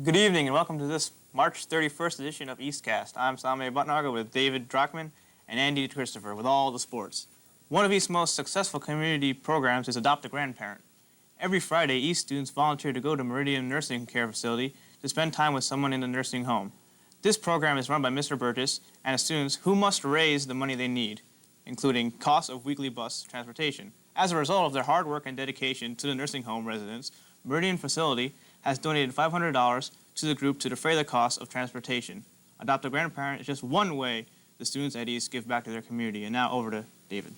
Good evening and welcome to this March 31st edition of EastCast. I'm Same Butnaga with David Drockman and Andy Christopher with all the sports. One of East's most successful community programs is Adopt a Grandparent. Every Friday, East students volunteer to go to Meridian Nursing Care Facility to spend time with someone in the nursing home. This program is run by Mr. Burgess and his students who must raise the money they need, including costs of weekly bus transportation. As a result of their hard work and dedication to the nursing home residents, Meridian Facility has donated $500 to the group to defray the cost of transportation. Adopt a Grandparent is just one way the students at East give back to their community. And now over to David.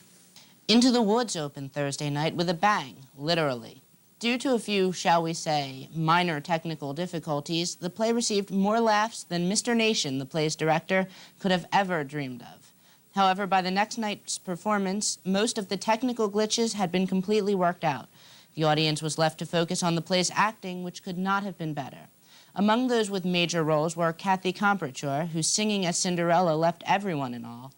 Into the Woods opened Thursday night with a bang, literally. Due to a few, shall we say, minor technical difficulties, the play received more laughs than Mr. Nation, the play's director, could have ever dreamed of. However, by the next night's performance, most of the technical glitches had been completely worked out. The audience was left to focus on the play's acting, which could not have been better. Among those with major roles were Kathy Comperture, whose singing as Cinderella left everyone in awe,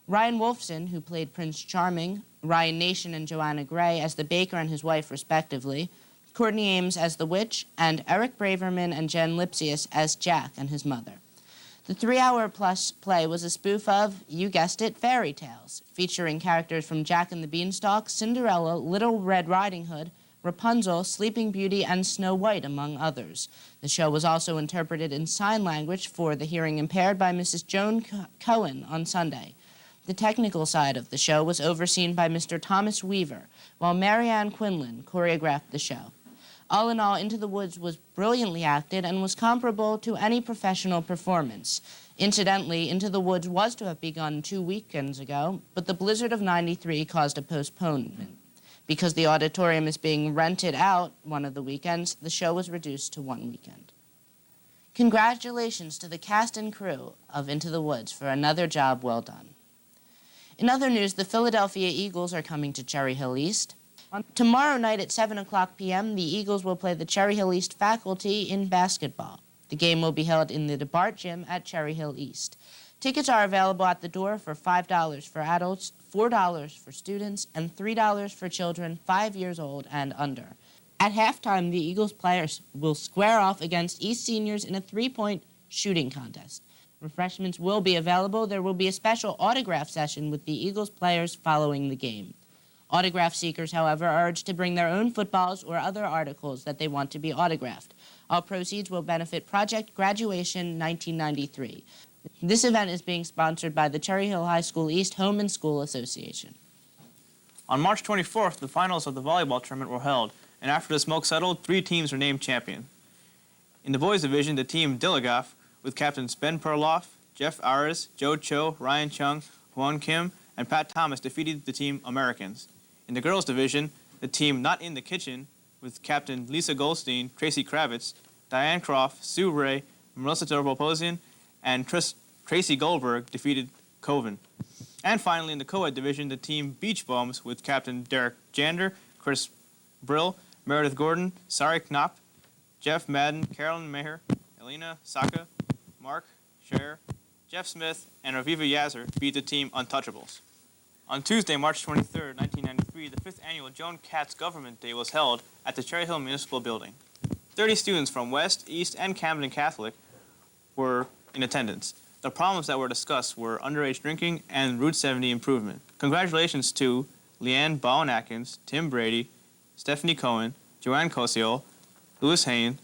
Ryan Wolfson, who played Prince Charming, Ryan Nation and Joanna Gray as the baker and his wife, respectively, Courtney Ames as the witch, and Eric Braverman and Jen Lipsius as Jack and his mother. The 3-hour-plus play was a spoof of, you guessed it, fairy tales, featuring characters from Jack and the Beanstalk, Cinderella, Little Red Riding Hood, Rapunzel, Sleeping Beauty, and Snow White, among others. The show was also interpreted in sign language for the hearing impaired by Mrs. Joan Cohen on Sunday. The technical side of the show was overseen by Mr. Thomas Weaver, while Marianne Quinlan choreographed the show. All in all, Into the Woods was brilliantly acted and was comparable to any professional performance. Incidentally, Into the Woods was to have begun 2 weekends ago, but the blizzard of '93 caused a postponement. Because the auditorium is being rented out one of the weekends, the show was reduced to one weekend. Congratulations to the cast and crew of Into the Woods for another job well done. In other news, the Philadelphia Eagles are coming to Cherry Hill East. Tomorrow night at 7 o'clock p.m., the Eagles will play the Cherry Hill East faculty in basketball. The game will be held in the DeBart Gym at Cherry Hill East. Tickets are available at the door for $5 for adults, $4 for students, and $3 for children 5 years old and under. At halftime, the Eagles players will square off against East seniors in a three-point shooting contest. Refreshments will be available. There will be a special autograph session with the Eagles players following the game. Autograph seekers, however, are urged to bring their own footballs or other articles that they want to be autographed. All proceeds will benefit Project Graduation 1993. This event is being sponsored by the Cherry Hill High School East Home and School Association. On March 24th, the finals of the volleyball tournament were held, and after the smoke settled, 3 teams were named champion. In the boys' division, the team Dilligoff, with captains Ben Perloff, Jeff Aris, Joe Cho, Ryan Chung, Juan Kim, and Pat Thomas defeated the team Americans. In the girls' division, the team Not in the Kitchen, with captain Lisa Goldstein, Tracy Kravitz, Diane Croft, Sue Ray, Melissa Turboposian, and Tracy Goldberg defeated Coven. And finally, in the co-ed division, the team Beach Bums, with captain Derek Jander, Chris Brill, Meredith Gordon, Sari Knopp, Jeff Madden, Carolyn Maher, Elena Saka, Mark Scher, Jeff Smith, and Raviva Yazzer beat the team Untouchables. On Tuesday, March 23, 1993, the 5th annual Joan Katz Government Day was held at the Cherry Hill Municipal Building. 30 students from West, East, and Camden Catholic were in attendance. The problems that were discussed were underage drinking and Route 70 improvement. Congratulations to Leanne Bowen-Atkins, Tim Brady, Stephanie Cohen, Joanne Cosiol, Louis Hain,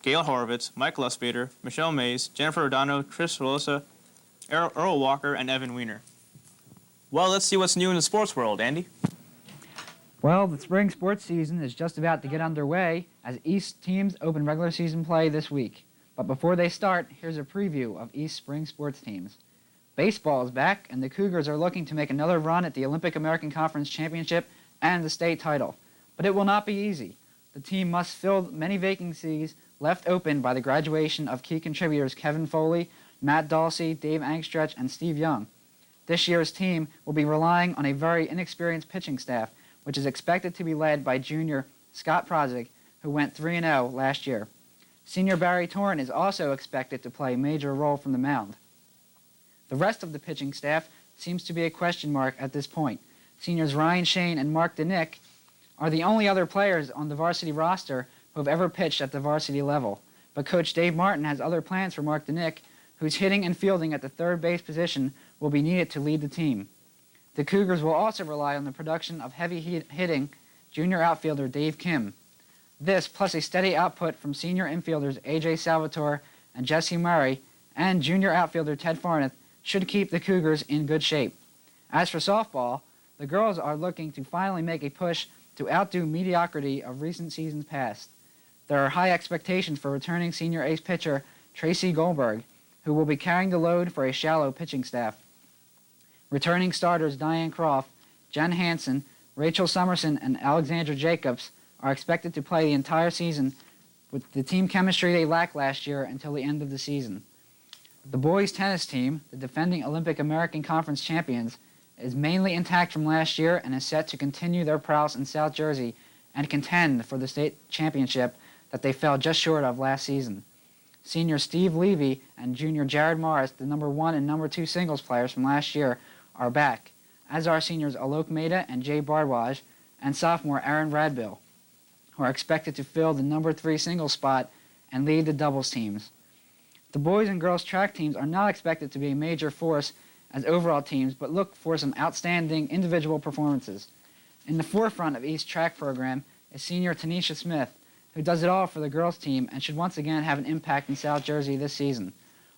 Gail Horowitz, Mike Lusbader, Michelle Mays, Jennifer Rodano, Chris Rosa, Earl Walker, and Evan Weiner. Well, let's see what's new in the sports world, Andy. Well, the spring sports season is just about to get underway as East teams open regular season play this week. But before they start, here's a preview of East spring sports teams. Baseball is back, and the Cougars are looking to make another run at the Olympic American Conference Championship and the state title. But it will not be easy. The team must fill many vacancies left open by the graduation of key contributors Kevin Foley, Matt Dalsey, Dave Angstretch, and Steve Young. This year's team will be relying on a very inexperienced pitching staff, which is expected to be led by junior Scott Prozig, who went 3-0 last year. Senior Barry Torn is also expected to play a major role from the mound. The rest of the pitching staff seems to be a question mark at this point. Seniors Ryan Shane and Mark DeNick are the only other players on the varsity roster who have ever pitched at the varsity level. but Coach Dave Martin has other plans for Mark DeNick, whose hitting and fielding at the third base position will be needed to lead the team. The Cougars will also rely on the production of heavy-hitting junior outfielder Dave Kim. This, plus a steady output from senior infielders A.J. Salvatore and Jesse Murray, and junior outfielder Ted Farneth, should keep the Cougars in good shape. As for softball, the girls are looking to finally make a push to outdo mediocrity of recent seasons past. There are high expectations for returning senior ace pitcher Tracy Goldberg, who will be carrying the load for a shallow pitching staff. Returning starters Diane Croft, Jen Hansen, Rachel Summerson, and Alexandra Jacobs are expected to play the entire season with the team chemistry they lacked last year until the end of the season. The boys' tennis team, the defending Olympic American Conference champions, is mainly intact from last year and is set to continue their prowess in South Jersey and contend for the state championship that they fell just short of last season. Senior Steve Levy and junior Jared Morris, the number 1 and number 2 singles players from last year, are back, as are seniors Alok Mehta and Jay Bardwaj, and sophomore Aaron Radbill, who are expected to fill the number 3 singles spot and lead the doubles teams. The boys and girls track teams are not expected to be a major force as overall teams, but look for some outstanding individual performances. In the forefront of East's track program is senior Tanisha Smith, who does it all for the girls team and should once again have an impact in South Jersey this season.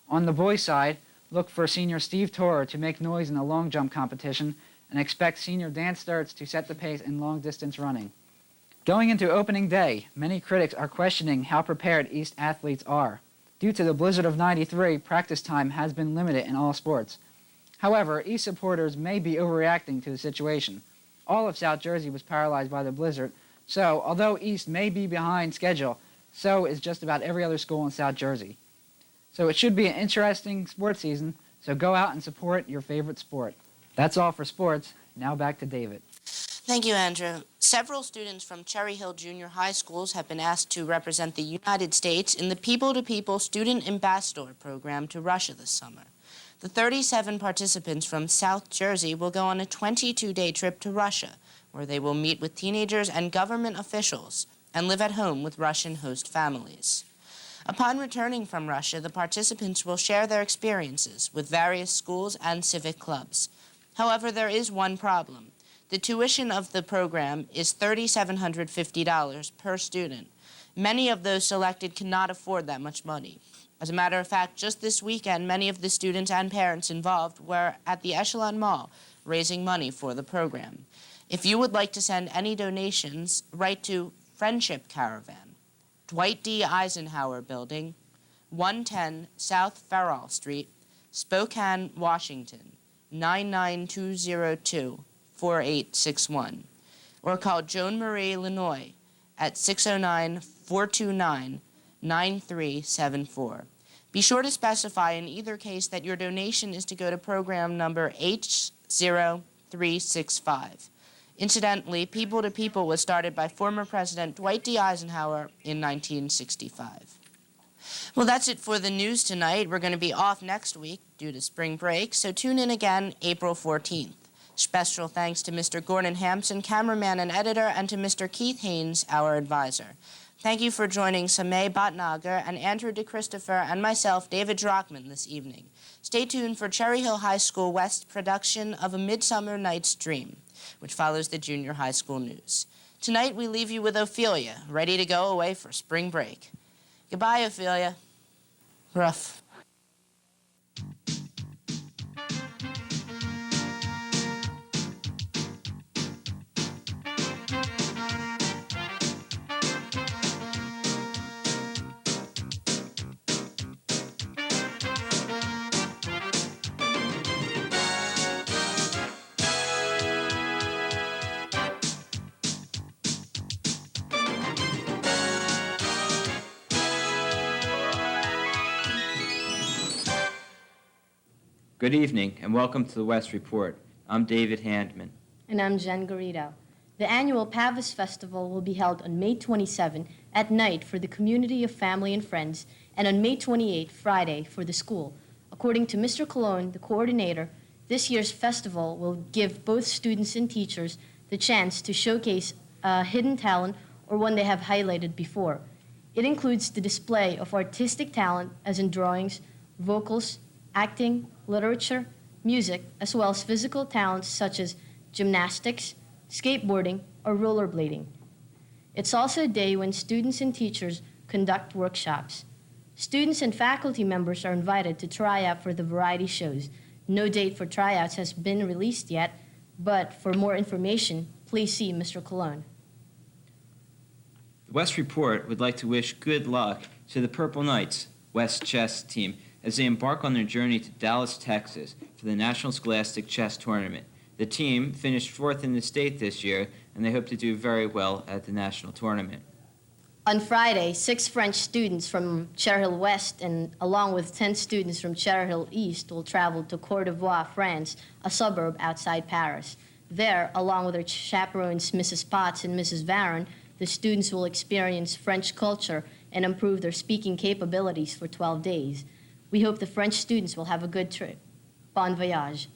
On the boys' side, look for senior Steve Torer to make noise in the long jump competition and expect senior Dan Sturts to set the pace in long distance running. Going into opening day, many critics are questioning how prepared East athletes are. Due to the blizzard of '93, practice time has been limited in all sports. However, East supporters may be overreacting to the situation. All of South Jersey was paralyzed by the blizzard, so although East may be behind schedule, so is just about every other school in South Jersey. So it should be an interesting sports season, so go out and support your favorite sport. That's all for sports. Now back to David. Thank you, Andrew. Several students from Cherry Hill Junior High Schools have been asked to represent the United States in the People-to-People Student Ambassador Program to Russia this summer. The 37 participants from South Jersey will go on a 22-day trip to Russia, where they will meet with teenagers and government officials and live at home with Russian host families. Upon returning from Russia, the participants will share their experiences with various schools and civic clubs. However, there is one problem. The tuition of the program is $3,750 per student. Many of those selected cannot afford that much money. As a matter of fact, just this weekend, many of the students and parents involved were at the Echelon Mall raising money for the program. If you would like to send any donations, write to Friendship Caravan, Dwight D. Eisenhower Building, 110 South Farrell Street, Spokane, Washington, 99202, 4861, or call Joan Marie Lenoy at 609-429-9374. Be sure to specify in either case that your donation is to go to program number H0365. Incidentally, People to People was started by former President Dwight D. Eisenhower in 1965. Well, that's it for the news tonight. We're going to be off next week due to spring break, so tune in again April 14th. Special thanks to Mr. Gordon Hampson, cameraman and editor, and to Mr. Keith Haynes, our advisor. Thank you for joining Samay Bhatnagar and Andrew DeChristopher and myself, David Drockman, this evening. Stay tuned for Cherry Hill High School West production of A Midsummer Night's Dream, which follows the junior high school news. Tonight, we leave you with Ophelia, ready to go away for spring break. Goodbye, Ophelia. Rough. Good evening, and welcome to the West Report. I'm David Handman. And I'm Jen Garrido. The annual Pavis Festival will be held on May 27 at night for the community of family and friends, and on May 28, Friday, for the school. According to Mr. Colon, the coordinator, this year's festival will give both students and teachers the chance to showcase a hidden talent or one they have highlighted before. It includes the display of artistic talent, as in drawings, vocals, acting, literature, music, as well as physical talents such as gymnastics, skateboarding, or rollerblading. It's also a day when students and teachers conduct workshops. Students and faculty members are invited to try out for the variety shows. No date for tryouts has been released yet, but for more information, please see Mr. Cologne. The West Report would like to wish good luck to the Purple Knights West Chess team as they embark on their journey to Dallas, Texas for the National Scholastic Chess Tournament. The team finished fourth in the state this year, and they hope to do very well at the national tournament. On Friday, 6 French students from Cherry Hill West and along with 10 students from Cherry Hill East will travel to Cour d'Ivoire, France, a suburb outside Paris. There, along with their chaperones Mrs. Potts and Mrs. Varon, the students will experience French culture and improve their speaking capabilities for 12 days. We hope the French students will have a good trip. Bon voyage.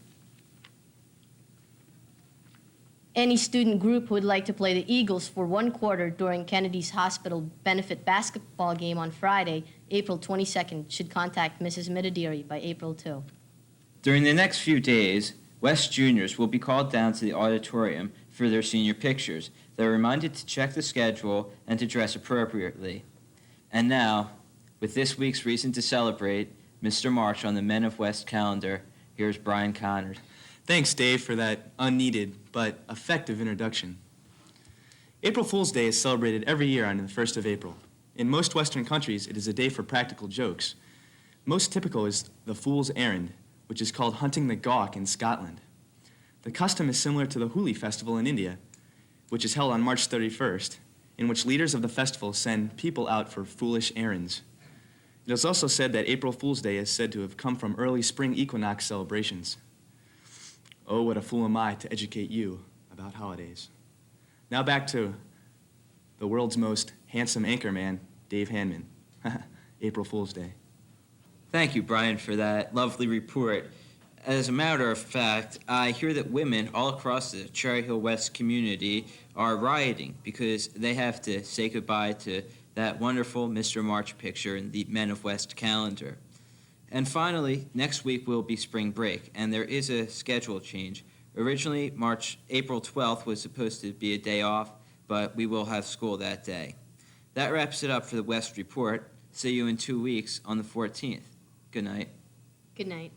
Any student group who would like to play the Eagles for 1 quarter during Kennedy's Hospital benefit basketball game on Friday, April 22nd, should contact Mrs. Mitadiri by April 2. During the next few days, West juniors will be called down to the auditorium for their senior pictures. They're reminded to check the schedule and to dress appropriately. And now, with this week's reason to celebrate, Mr. March on the Men of West calendar, here's Brian Connors. Thanks, Dave, for that unneeded but effective introduction. April Fool's Day is celebrated every year on the 1st of April. In most Western countries, it is a day for practical jokes. Most typical is the Fool's Errand, which is called hunting the gawk in Scotland. The custom is similar to the Holi festival in India, which is held on March 31st, in which leaders of the festival send people out for foolish errands. It is also said that April Fool's Day is said to have come from early spring equinox celebrations. Oh, what a fool am I to educate you about holidays. Now back to the world's most handsome anchorman, Dave Hanman. April Fool's Day. Thank you, Brian, for that lovely report. As a matter of fact, I hear that women all across the Cherry Hill West community are rioting because they have to say goodbye to that wonderful Mr. March picture in the Men of West calendar. And finally, next week will be spring break, and there is a schedule change. Originally, April 12th was supposed to be a day off, but we will have school that day. That wraps it up for the West Report. See you in 2 weeks on the 14th. Good night. Good night.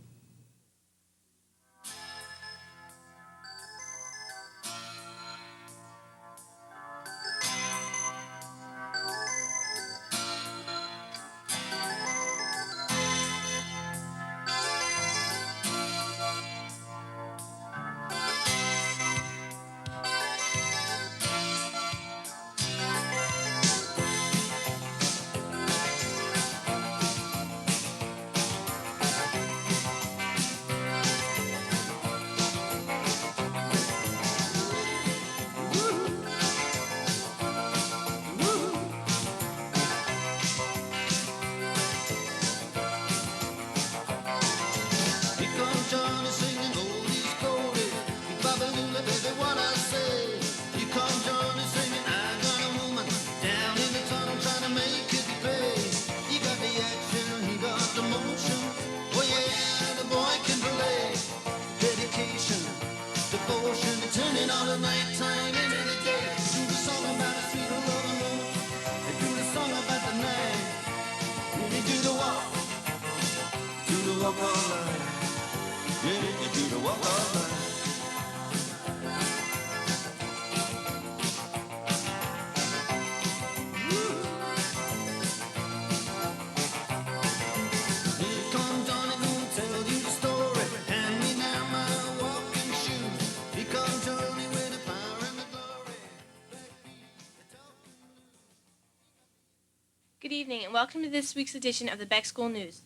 Good evening, and welcome to this week's edition of the Beck School News.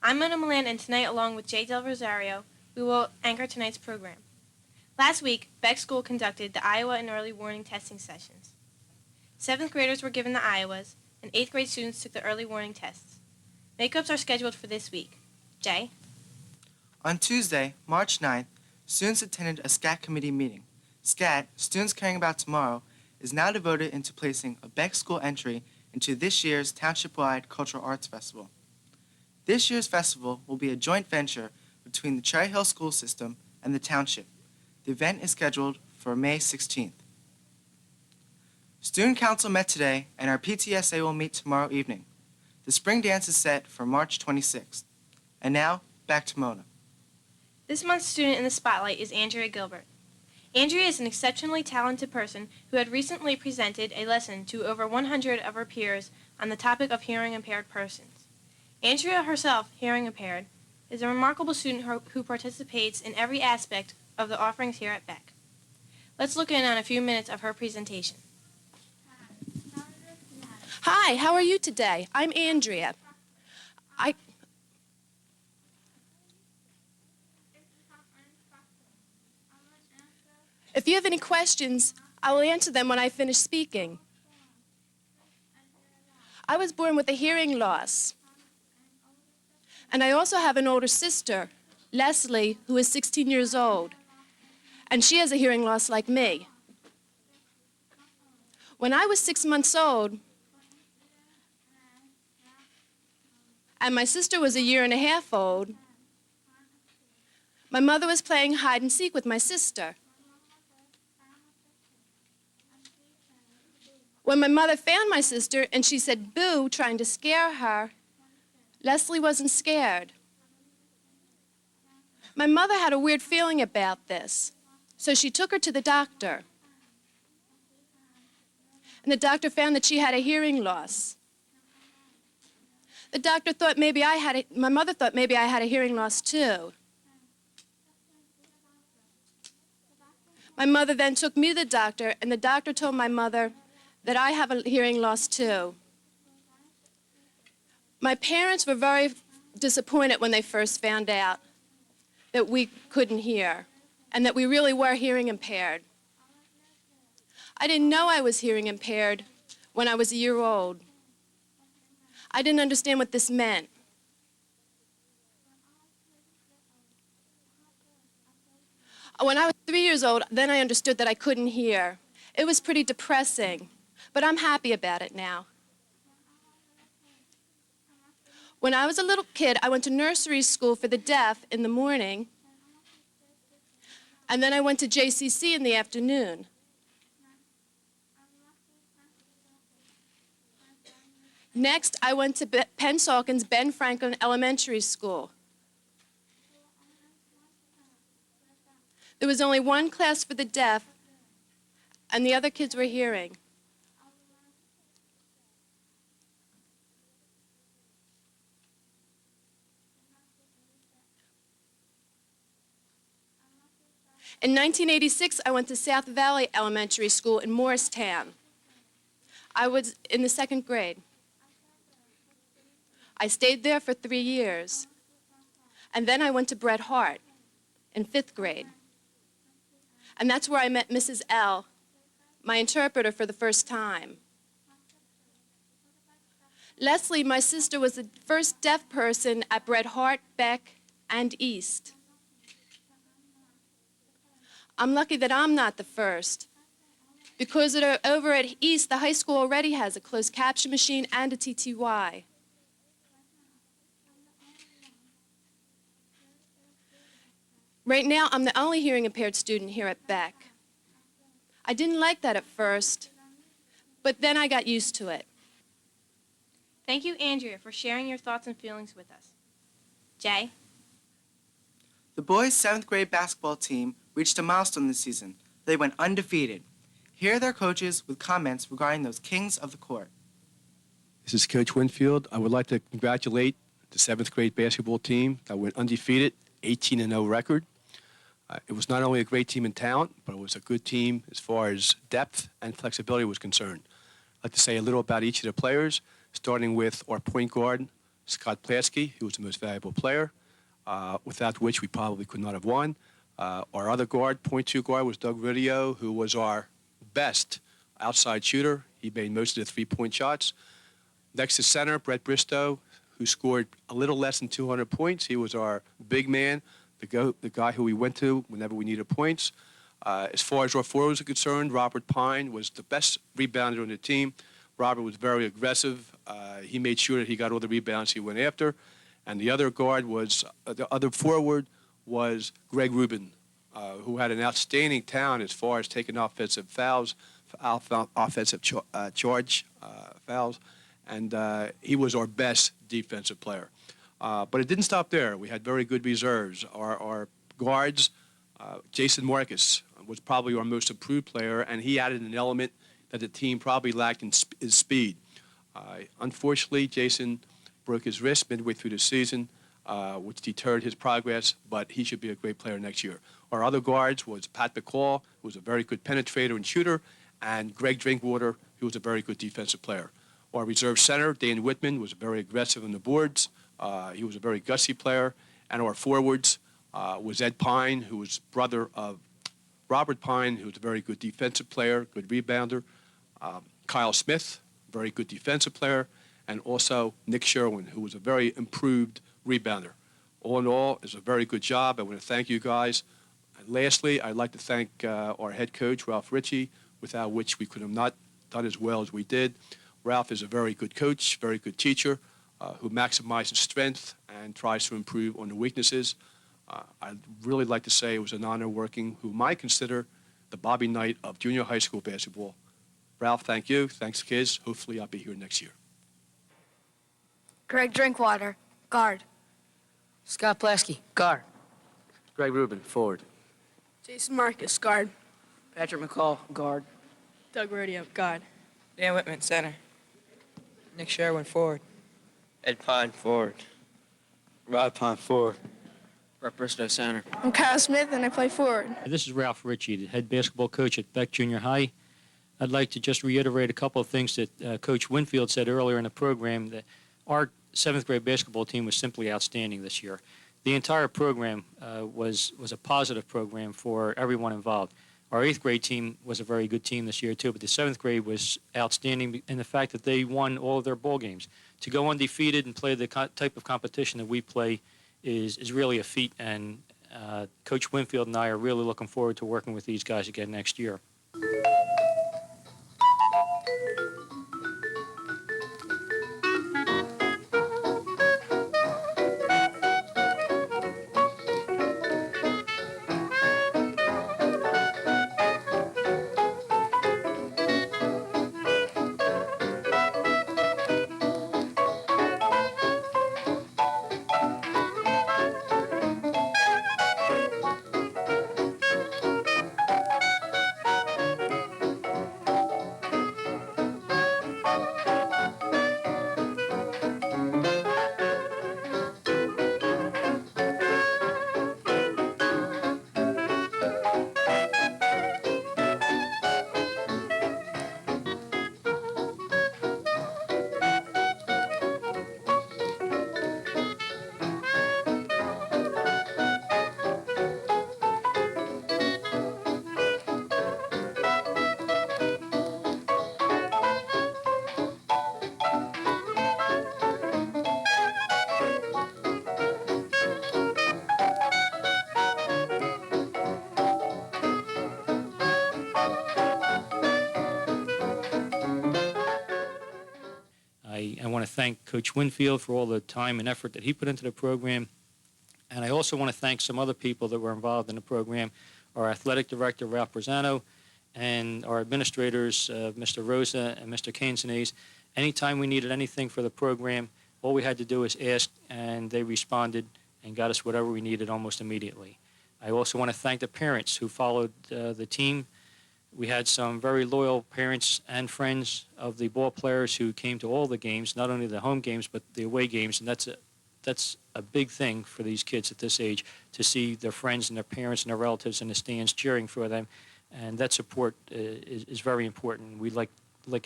I'm Mona Milan, and tonight, along with Jay Del Rosario, we will anchor tonight's program. Last week, Beck School conducted the Iowa and early warning testing sessions. 7th graders were given the Iowas, and 8th grade students took the early warning tests. Makeups are scheduled for this week. Jay? On Tuesday, March 9th, students attended a SCAT committee meeting. SCAT, Students Caring About Tomorrow, is now devoted into placing a Beck School entry into this year's Township-wide Cultural Arts Festival. This year's festival will be a joint venture between the Cherry Hill School System and the Township. The event is scheduled for May 16th. Student Council met today, and our PTSA will meet tomorrow evening. The spring dance is set for March 26th. And now, back to Mona. This month's student in the spotlight is Andrea Gilbert. Andrea is an exceptionally talented person who had recently presented a lesson to over 100 of her peers on the topic of hearing-impaired persons. Andrea herself, hearing impaired, is a remarkable student who participates in every aspect of the offerings here at Beck. Let's look in on a few minutes of her presentation. Hi, how are you today? I'm Andrea. If you have any questions, I will answer them when I finish speaking. I was born with a hearing loss. And I also have an older sister, Leslie, who is 16 years old. And she has a hearing loss like me. When I was 6 months old, and my sister was a year and a half old, my mother was playing hide and seek with my sister. When my mother found my sister and she said boo, trying to scare her, Leslie wasn't scared. My mother had a weird feeling about this, so she took her to the doctor. And the doctor found that she had a hearing loss. The doctor thought my mother thought maybe I had a hearing loss too. My mother then took me to the doctor, and the doctor told my mother that I have a hearing loss too. My parents were very disappointed when they first found out that we couldn't hear and that we really were hearing impaired. I didn't know I was hearing impaired when I was a year old. I didn't understand what this meant. When I was 3 years old, then I understood that I couldn't hear. It was pretty depressing, but I'm happy about it now. When I was a little kid, I went to nursery school for the deaf in the morning, and then I went to JCC in the afternoon. Next, I went to Pennsauken's Ben Franklin Elementary School. There was only one class for the deaf, and the other kids were hearing. In 1986, I went to South Valley Elementary School in Morristown. I was in the 2nd grade. I stayed there for 3 years. And then I went to Bret Harte in 5th grade. And that's where I met Mrs. L., my interpreter, for the first time. Leslie, my sister, was the first deaf person at Bret Harte, Beck, and East. I'm lucky that I'm not the first, because over at East, the high school already has a closed caption machine and a TTY. Right now, I'm the only hearing impaired student here at Beck. I didn't like that at first, but then I got used to it. Thank you, Andrea, for sharing your thoughts and feelings with us. Jay? The boys' 7th grade basketball team reached a milestone this season. They went undefeated. Here are their coaches with comments regarding those kings of the court. This is Coach Winfield. I would like to congratulate the 7th grade basketball team that went undefeated, 18-0 record. It was not only a great team in talent, but it was a good team as far as depth and flexibility was concerned. I'd like to say a little about each of the players, starting with our point guard, Scott Plasky, who was the most valuable player, without which we probably could not have won. Our other guard, point 2 guard, was Doug Ridio, who was our best outside shooter. He made most of the three-point shots. Next to center, Brett Bristow, who scored a little less than 200 points. He was our big man, the guy who we went to whenever we needed points. As far as our forwards are concerned, Robert Pine was the best rebounder on the team. Robert was very aggressive. He made sure that he got all the rebounds he went after. And the other the other forward was Greg Rubin, who had an outstanding talent as far as taking offensive fouls, offensive charge fouls, and he was our best defensive player. But it didn't stop there. We had very good reserves. Our guards, Jason Marcus was probably our most improved player, and he added an element that the team probably lacked in speed. Unfortunately, Jason broke his wrist midway through the season, which deterred his progress, but he should be a great player next year. Our other guards was Pat McCall, who was a very good penetrator and shooter, and Greg Drinkwater, who was a very good defensive player. Our reserve center, Dan Whitman, was very aggressive on the boards. He was a very gutsy player. And our forwards was Ed Pine, who was brother of Robert Pine, who was a very good defensive player, good rebounder. Kyle Smith, very good defensive player. And also Nick Sherwin, who was a very improved rebounder. All in all, it's a very good job. I want to thank you guys. And lastly, I'd like to thank our head coach, Ralph Ritchie, without which we could have not done as well as we did. Ralph is a very good coach, very good teacher, who maximizes strength and tries to improve on the weaknesses. I'd really like to say it was an honor working whom I consider the Bobby Knight of junior high school basketball. Ralph, thank you. Thanks, kids. Hopefully I'll be here next year. Greg Drinkwater, guard. Scott Plasky, guard. Greg Rubin, forward. Jason Marcus, guard. Patrick McCall, guard. Doug Rodeo, guard. Dan Whitman, center. Nick Sherwin, forward. Ed Pine, forward. Rod Pine, forward. Brett Bristow, center. I'm Kyle Smith, and I play forward. This is Ralph Ritchie, the head basketball coach at Beck Junior High. I'd like to just reiterate a couple of things that Coach Winfield said earlier in the program, that our 7th grade basketball team was simply outstanding this year. The entire program was a positive program for everyone involved. Our 8th grade team was a very good team this year, too, but the 7th grade was outstanding in the fact that they won all of their ball games. To go undefeated and play the type of competition that we play is really a feat, and Coach Winfield and I are really looking forward to working with these guys again next year. I want to thank Coach Winfield for all the time and effort that he put into the program. And I also want to thank some other people that were involved in the program, our athletic director, Ralph Brazano, and our administrators, Mr. Rosa and Mr. Canzanese. Anytime we needed anything for the program, all we had to do was ask, and they responded and got us whatever we needed almost immediately. I also want to thank the parents who followed the team. We had some very loyal parents and friends of the ball players who came to all the games, not only the home games, but the away games, and that's a big thing for these kids at this age, to see their friends and their parents and their relatives in the stands cheering for them, and that support is very important. We'd like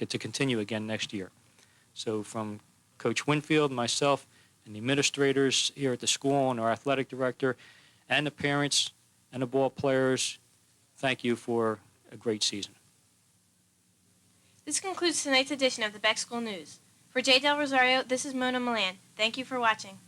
it to continue again next year. So from Coach Winfield, myself, and the administrators here at the school, and our athletic director, and the parents and the ball players, thank you for a great season. This concludes tonight's edition of the Beck School News. For J. Del Rosario, this is Mona Milan. Thank you for watching.